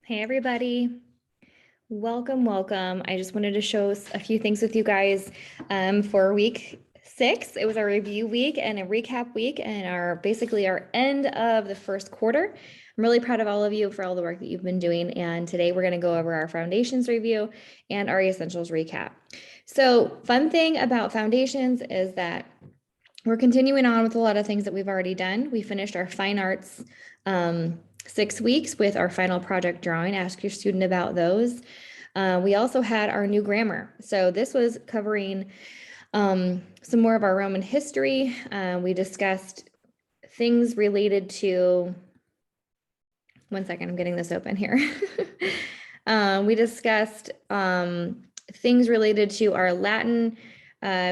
Hey everybody, welcome, welcome. I just wanted to show a few things with you guys for week 6. It was our review week and a recap week and basically our end of the first quarter. I'm really proud of all of you for all the work that you've been doing. And today we're going to go over our foundations review and our essentials recap. So fun thing about foundations is that we're continuing on with a lot of things that we've already done. We finished our fine arts 6 weeks with our final project drawing. Ask your student about those. We also had our new grammar. So this was covering some more of our Roman history. We discussed things related to, one second, I'm getting this open here. We discussed things related to our Latin,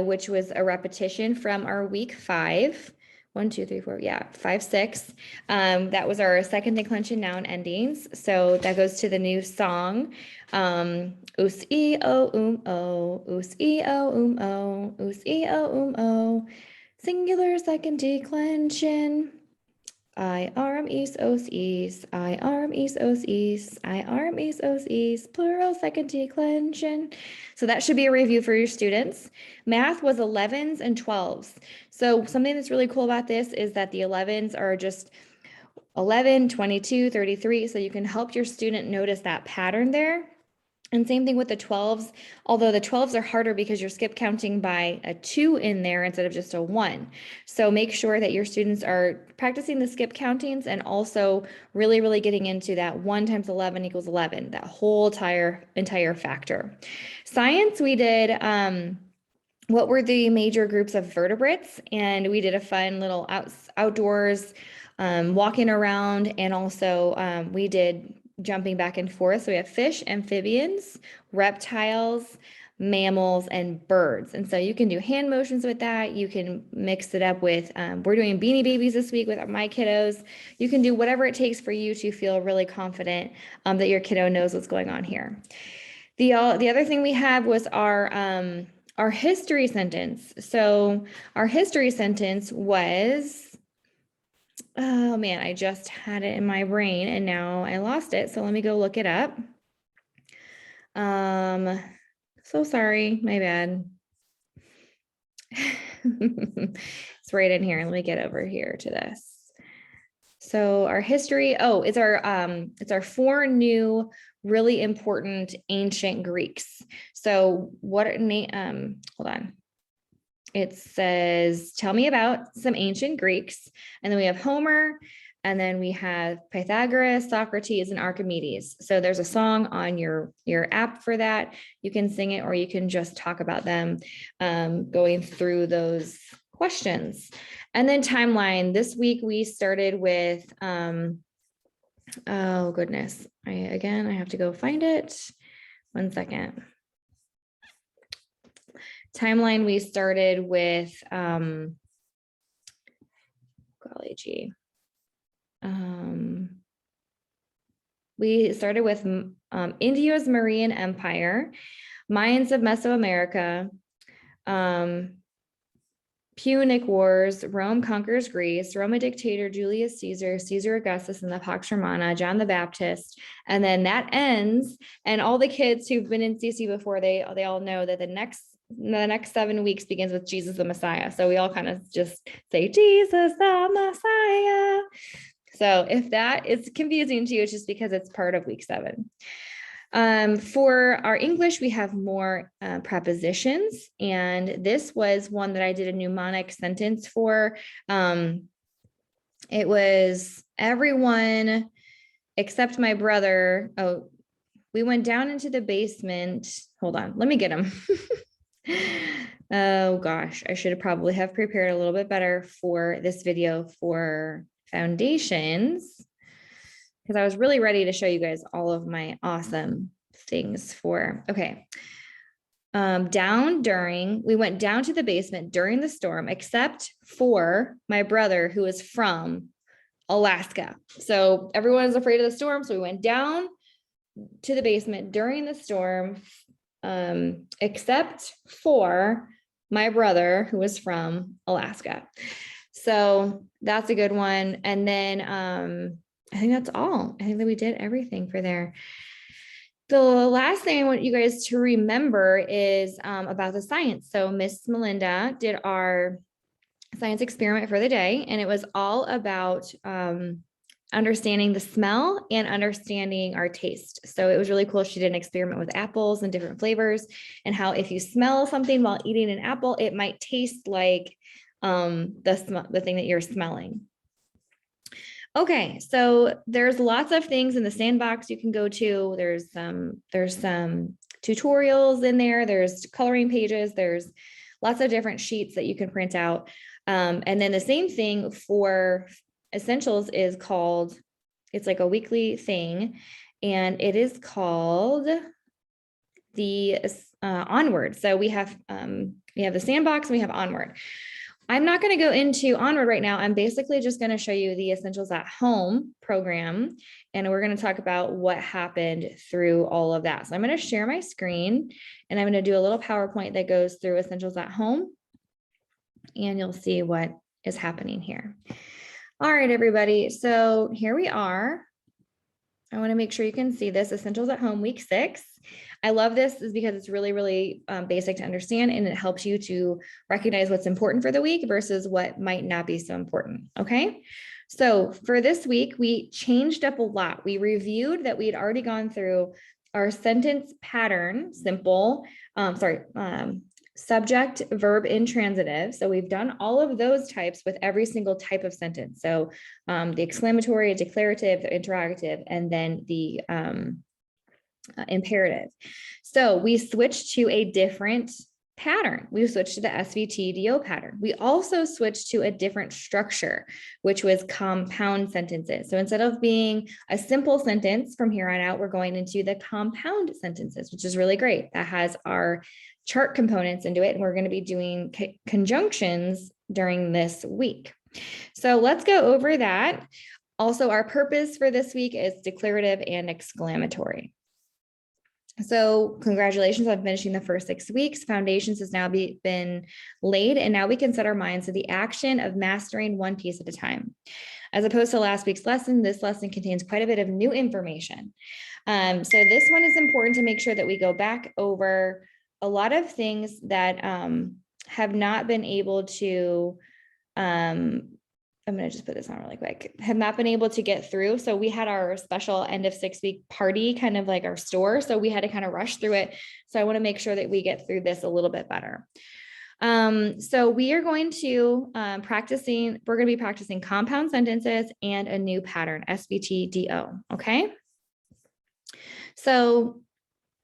which was a repetition from our week 5. 1, 2, 3, 4, yeah, 5, 6. That was our second declension noun endings. So that goes to the new song. Us e o o, us e o o, us e o o. Singular second declension. I arm east os east, I arm east os east, I arm east os east, plural second declension. So that should be a review for your students. Math was 11s and 12s. So something that's really cool about this is that the 11s are just 11, 22, 33. So you can help your student notice that pattern there. And same thing with the 12s, although the 12s are harder because you're skip counting by a 2 in there instead of just a 1. So make sure that your students are practicing the skip countings and also really, really getting into that 1 times 11 equals 11, that whole entire factor. Science, we did what were the major groups of vertebrates, and we did a fun little outdoors walking around, and also we did jumping back and forth. So we have fish, amphibians, reptiles, mammals, and birds. And so you can do hand motions with that. You can mix it up with, we're doing Beanie Babies this week with my kiddos. You can do whatever it takes for you to feel really confident that your kiddo knows what's going on here. The other thing we have was our history sentence. So our history sentence was, oh man, I just had it in my brain and now I lost it. So let me go look it up. So sorry, my bad. It's right in here. Let me get over here to this. So our history, it's our 4 new really important ancient Greeks. So what hold on. It says, tell me about some ancient Greeks. And then we have Homer, and then we have Pythagoras, Socrates, and Archimedes. So there's a song on your app for that. You can sing it or you can just talk about them going through those questions. And then timeline. This week we started with, oh goodness. I have to go find it. 1 second. Timeline, we started with, golly gee. We started with India's Mauryan Empire, Mayans of Mesoamerica, Punic Wars, Rome conquers Greece, Roman dictator Julius Caesar, Caesar Augustus, and the Pax Romana, John the Baptist, and then that ends. And all the kids who've been in CC before, they all know that the next 7 weeks begins with Jesus the Messiah. So we all kind of just say Jesus the Messiah. So if that is confusing to you, it's just because it's part of week 7. For our English, we have more prepositions, and this was one that I did a mnemonic sentence for. It was everyone except my brother. Oh, we went down into the basement. Hold on, let me get him. Oh gosh, I should probably have prepared a little bit better for this video for foundations, because I was really ready to show you guys all of my awesome things for, okay. We went down to the basement during the storm, except for my brother who is from Alaska. So everyone is afraid of the storm. So we went down to the basement during the storm, except for my brother who was from Alaska. So that's a good one. And then I think that's all. I think that we did everything for there. The last thing I want you guys to remember is about the science. So Miss Melinda did our science experiment for the day, and it was all about understanding the smell and understanding our taste. So it was really cool. She did an experiment with apples and different flavors, and how if you smell something while eating an apple, it might taste like the thing that you're smelling. Okay, so there's lots of things in the sandbox you can go to. There's some tutorials in there. There's coloring pages. There's lots of different sheets that you can print out. And then the same thing for essentials is called, it's like a weekly thing, and it is called the Onward. So we have the sandbox and we have Onward. I'm not going to go into Onward right now. I'm basically just going to show you the Essentials at Home program, and we're going to talk about what happened through all of that. So I'm going to share my screen, and I'm going to do a little PowerPoint that goes through Essentials at Home, and you'll see what is happening here. All right, everybody. So here we are. I want to make sure you can see this, Essentials at Home, week 6. I love this is because it's really, really basic to understand, and it helps you to recognize what's important for the week versus what might not be so important. Okay. So for this week, we changed up a lot. We reviewed that we had already gone through our sentence pattern, simple, subject, verb, intransitive. So we've done all of those types with every single type of sentence. So the exclamatory, declarative, the interrogative, and then the imperative. So we switched to a different pattern. We switched to the SVT-DO pattern. We also switched to a different structure, which was compound sentences. So instead of being a simple sentence from here on out, we're going into the compound sentences, which is really great. That has our chart components into it. And we're going to be doing conjunctions during this week. So let's go over that. Also, our purpose for this week is declarative and exclamatory. So congratulations on finishing the first 6 weeks. Foundations has now been laid, and now we can set our minds to the action of mastering one piece at a time. As opposed to last week's lesson, this lesson contains quite a bit of new information. So this one is important to make sure that we go back over a lot of things that have not been able to I'm going to just put this on really quick, have not been able to get through. So we had our special end of 6 week party, kind of like our store. So we had to kind of rush through it. So I want to make sure that we get through this a little bit better. So we are going to we're going to be practicing compound sentences and a new pattern, SVT-DO. Okay. So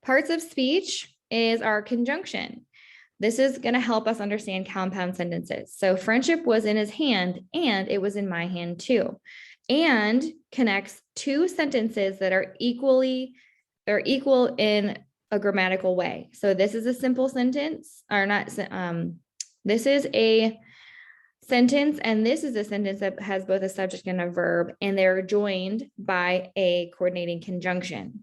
parts of speech is our conjunction. This is going to help us understand compound sentences. So friendship was in his hand and it was in my hand too. And connects two sentences that are equal in a grammatical way. So this is a simple sentence, or not, this is a sentence, and this is a sentence that has both a subject and a verb, and they're joined by a coordinating conjunction.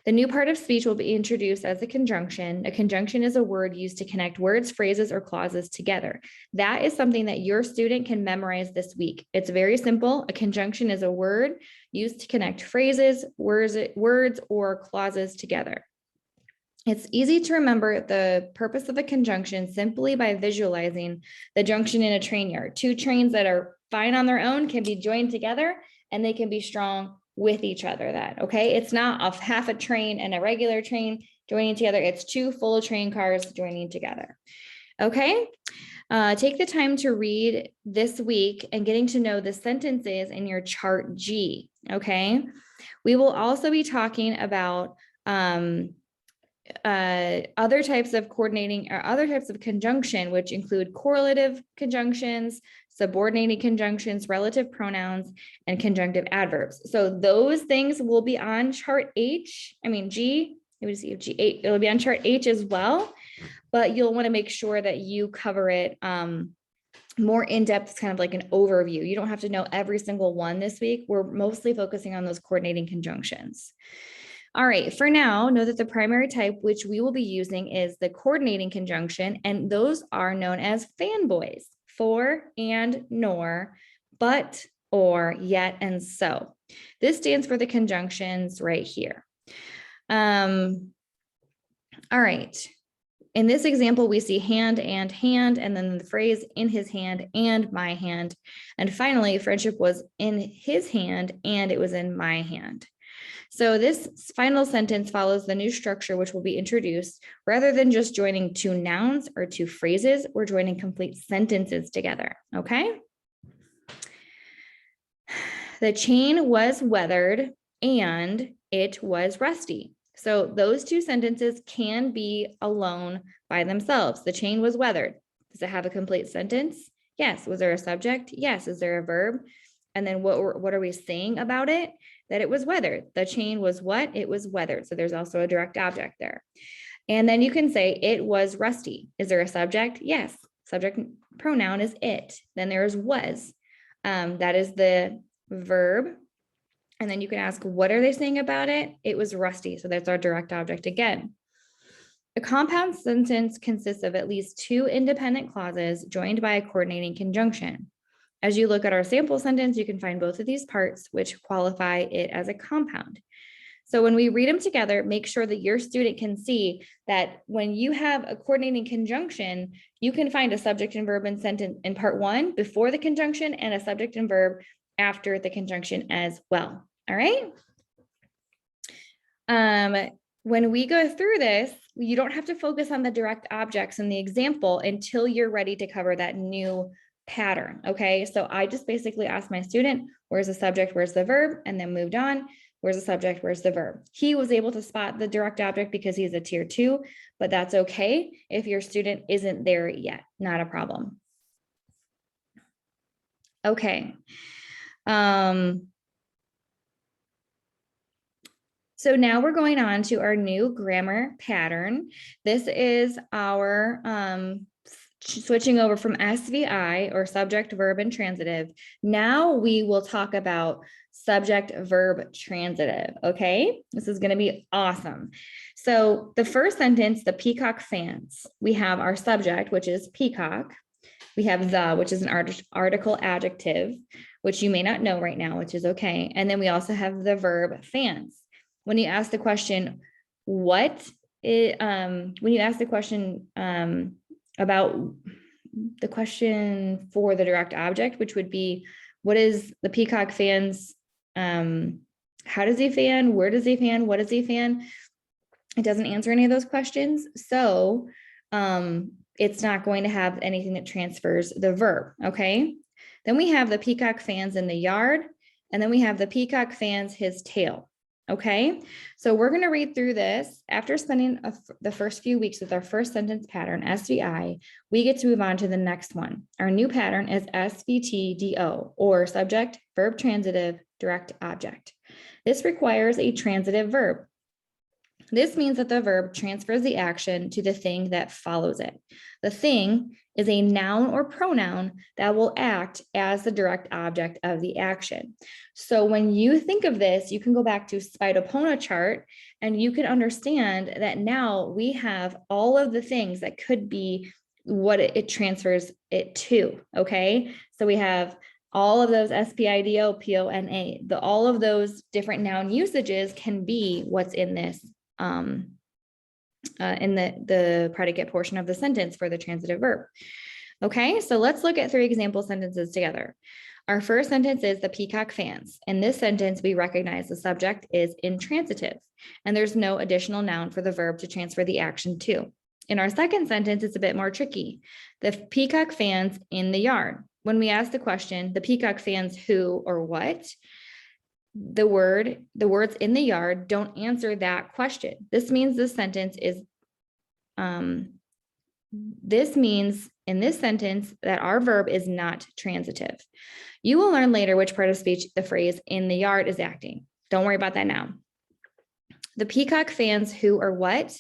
The new part of speech will be introduced as a conjunction. A conjunction is a word used to connect words, phrases, or clauses together. That is something that your student can memorize this week. It's very simple. A conjunction is a word used to connect phrases, words, or clauses together. It's easy to remember the purpose of a conjunction simply by visualizing the junction in a train yard. Two trains that are fine on their own can be joined together, and they can be strong with each other. Okay, it's not a half a train and a regular train joining together. It's two full train cars joining together. Okay, take the time to read this week and getting to know the sentences in your chart G. Okay, we will also be talking about other types of coordinating or other types of conjunction, which include correlative conjunctions, subordinating conjunctions, relative pronouns, and conjunctive adverbs. So those things will be on chart G. It would see G8. It'll be on chart H as well, but you'll want to make sure that you cover it more in depth, kind of like an overview. You don't have to know every single one this week. We're mostly focusing on those coordinating conjunctions. All right, for now, know that the primary type which we will be using is the coordinating conjunction, and those are known as fanboys, for and nor, but, or, yet, and so. This stands for the conjunctions right here. All right. In this example, we see hand, and then the phrase in his hand and my hand. And finally, friendship was in his hand and it was in my hand. So this final sentence follows the new structure which will be introduced. Rather than just joining two nouns or two phrases, we're joining complete sentences together, okay? The chain was weathered and it was rusty. So those two sentences can be alone by themselves. The chain was weathered. Does it have a complete sentence? Yes. Was there a subject? Yes. Is there a verb? And then what are we saying about it? That it was weathered. The chain was what? It was weathered. So there's also a direct object there. And then you can say it was rusty. Is there a subject? Yes. Subject pronoun is it. Then there's was. That is the verb. And then you can ask, what are they saying about it? It was rusty. So that's our direct object again. A compound sentence consists of at least two independent clauses joined by a coordinating conjunction. As you look at our sample sentence, you can find both of these parts which qualify it as a compound. So when we read them together, make sure that your student can see that when you have a coordinating conjunction, you can find a subject and verb in sentence in part one before the conjunction and a subject and verb after the conjunction as well. All right. When we go through this, you don't have to focus on the direct objects in the example until you're ready to cover that new pattern. Okay. So I just basically asked my student, where's the subject, where's the verb, and then moved on. Where's the subject, where's the verb? He was able to spot the direct object because he's a tier 2, but that's okay if your student isn't there yet, not a problem. Okay. So now we're going on to our new grammar pattern. This is our switching over from SVI, or subject, verb, and transitive. Now we will talk about subject, verb, transitive. Okay, this is going to be awesome. So the first sentence, the peacock fans, we have our subject, which is peacock. We have the, which is an article adjective, which you may not know right now, which is okay. And then we also have the verb fans. When you ask the question, when you ask the question about the question for the direct object, which would be, what is the peacock fans? How does he fan? Where does he fan? What does he fan? It doesn't answer any of those questions. So it's not going to have anything that transfers the verb. Okay. Then we have the peacock fans in the yard. And then we have the peacock fans his tail. Okay, so we're going to read through this. After spending the first few weeks with our first sentence pattern, SVI, we get to move on to the next one. Our new pattern is SVTDO, or subject, verb, transitive, direct object. This requires a transitive verb. This means that the verb transfers the action to the thing that follows it. The thing is a noun or pronoun that will act as the direct object of the action. So when you think of this, you can go back to Spidopona chart and you can understand that now we have all of the things that could be what it transfers it to, okay? So we have all of those SPIDO, PONA, all of those different noun usages can be what's in this in the predicate portion of the sentence for the transitive verb. Okay, so let's look at 3 example sentences together. Our first sentence is the peacock fans. In this sentence, we recognize the subject is intransitive, and there's no additional noun for the verb to transfer the action to. In our second sentence, it's a bit more tricky. The peacock fans in the yard. When we ask the question, the peacock fans who or what, the words in the yard don't answer that question. This means this sentence is, this means in this sentence that our verb is not transitive. You will learn later which part of speech the phrase in the yard is acting. Don't worry about that now. The peacock fans who or what?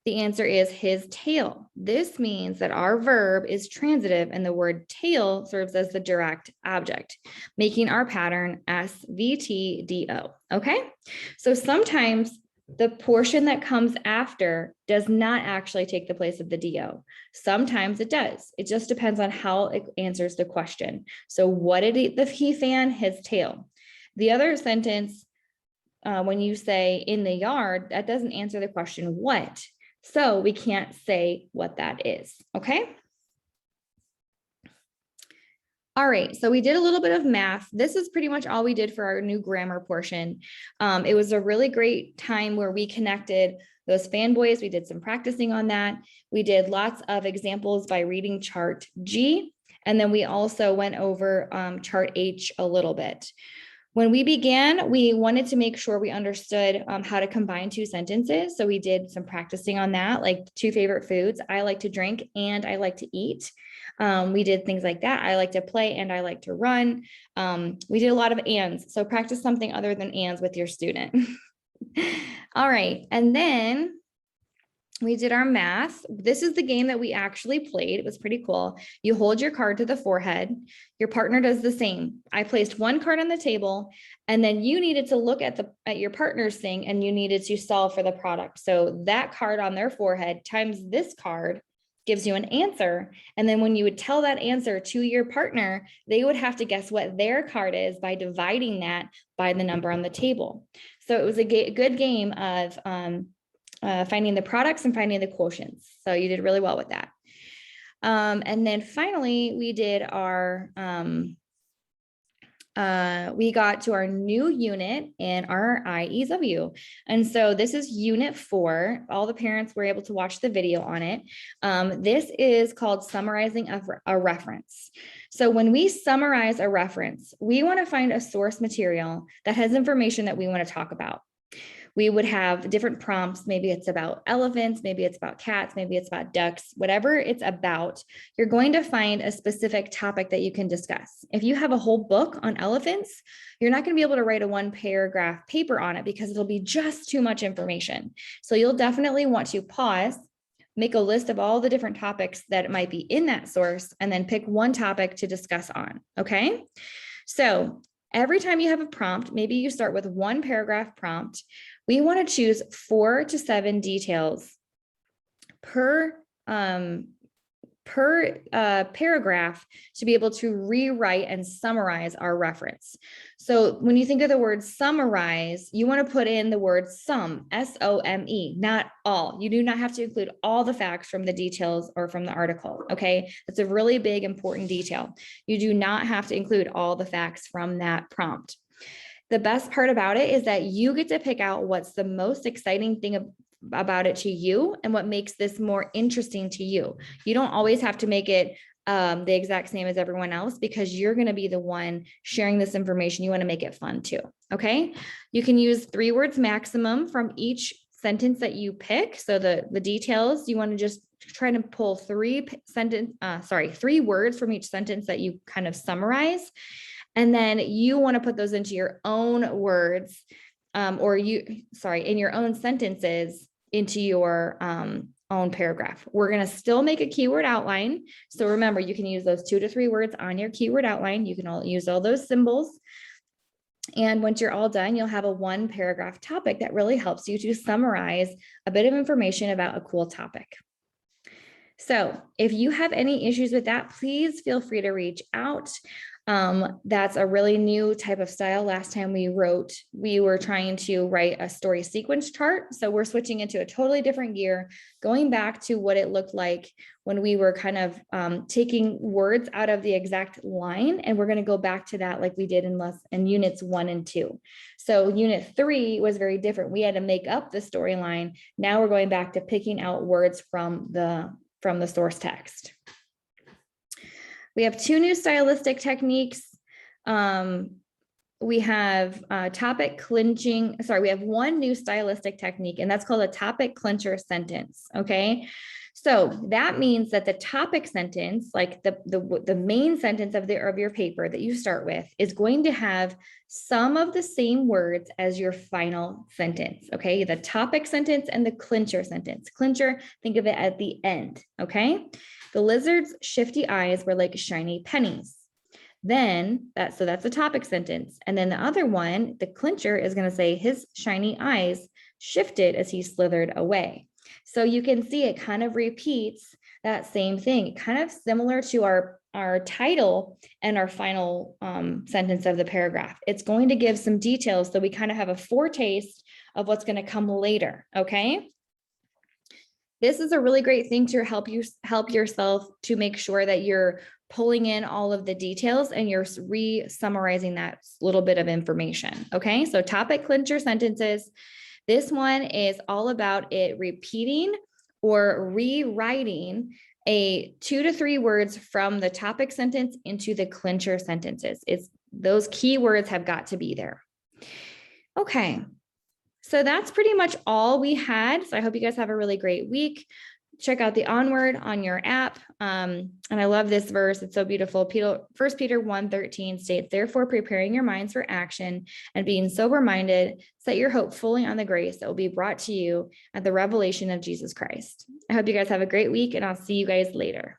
The answer is his tail. This means that our verb is transitive and the word tail serves as the direct object, making our pattern SVTDO. Okay, so sometimes The portion that comes after does not actually take the place of the DO. Sometimes it does. It just depends on how it answers the question. So what did he fan? His tail. The other sentence, when you say in the yard, that doesn't answer the question what. So we can't say what that is, okay? All right, so we did a little bit of math. This is pretty much all we did for our new grammar portion. It was a really great time where we connected those fanboys. We did some practicing on that. We did lots of examples by reading chart G, and then we also went over chart H a little bit. When we began, we wanted to make sure we understood how to combine two sentences. So we did some practicing on that, like two favorite foods. I like to drink and I like to eat. We did things like that. I like to play and I like to run. We did a lot of ands. So practice something other than ands with your student. All right. And then we did our math. This is the game that we actually played. It was pretty cool. You hold your card to the forehead. Your partner does the same. I placed one card on the table, and then you needed to look at your partner's thing, and you needed to solve for the product. So that card on their forehead times this card gives you an answer. And then when you would tell that answer to your partner, they would have to guess what their card is by dividing that by the number on the table. So it was a good game of finding the products and finding the quotients. So you did really well with that. And then finally, we did our, we got to our new unit in our IEW. And so this is unit 4. All the parents were able to watch the video on it. This is called summarizing a reference. So when we summarize a reference, we want to find a source material that has information that we want to talk about. We would have different prompts. Maybe it's about elephants, maybe it's about cats, maybe it's about ducks, whatever it's about, you're going to find a specific topic that you can discuss. If you have a whole book on elephants, you're not going to be able to write a 1-paragraph paper on it because it'll be just too much information. So you'll definitely want to pause, make a list of all the different topics that might be in that source, and then pick one topic to discuss on, okay? So every time you have a prompt, maybe you start with 1-paragraph prompt. We want to choose 4 to 7 details per paragraph to be able to rewrite and summarize our reference. So when you think of the word summarize, you want to put in the word some, S-O-M-E, not all. You do not have to include all the facts from the details or from the article, okay? That's a really big, important detail. You do not have to include all the facts from that prompt. The best part about it is that you get to pick out what's the most exciting thing about it to you and what makes this more interesting to you. You don't always have to make it the exact same as everyone else because you're going to be the one sharing this information. You want to make it fun too. Okay. You can use 3 words maximum from each sentence that you pick. So the details, you want to just try to pull 3 words from each sentence that you kind of summarize. And then you want to put those into your own words in your own sentences into your own paragraph. We're going to still make a keyword outline. So remember, you can use those 2 to 3 words on your keyword outline. You can use all those symbols. And once you're all done, you'll have a 1-paragraph topic that really helps you to summarize a bit of information about a cool topic. So if you have any issues with that, please feel free to reach out. That's a really new type of style. Last time we were trying to write a story sequence chart. So we're switching into a totally different gear, going back to what it looked like when we were kind of taking words out of the exact line. And we're going to go back to that like we did in units 1 and 2. So unit 3 was very different. We had to make up the storyline. Now we're going back to picking out words from the source text. We have 2 new stylistic techniques. We have we have 1 new stylistic technique, and that's called a topic clincher sentence, okay? So that means that the topic sentence, like the main sentence of your paper that you start with, is going to have some of the same words as your final sentence, okay? The topic sentence and the clincher sentence. Clincher, think of it at the end, okay? The lizard's shifty eyes were like shiny pennies. Then that's a topic sentence. And then the other one, the clincher, is going to say his shiny eyes shifted as he slithered away. So you can see it kind of repeats that same thing, kind of similar to our title and our final sentence of the paragraph. It's going to give some details so we kind of have a foretaste of what's going to come later, okay? This is a really great thing to help yourself to make sure that you're pulling in all of the details and you're re-summarizing that little bit of information, okay? So topic clincher sentences. This one is all about it repeating or rewriting 2 to 3 words from the topic sentence into the clincher sentences. Those key words have got to be there. Okay. So that's pretty much all we had. So I hope you guys have a really great week. Check out the Onward on your app. And I love this verse. It's so beautiful. 1 Peter 1:13 states, therefore, preparing your minds for action and being sober-minded, set your hope fully on the grace that will be brought to you at the revelation of Jesus Christ. I hope you guys have a great week, and I'll see you guys later.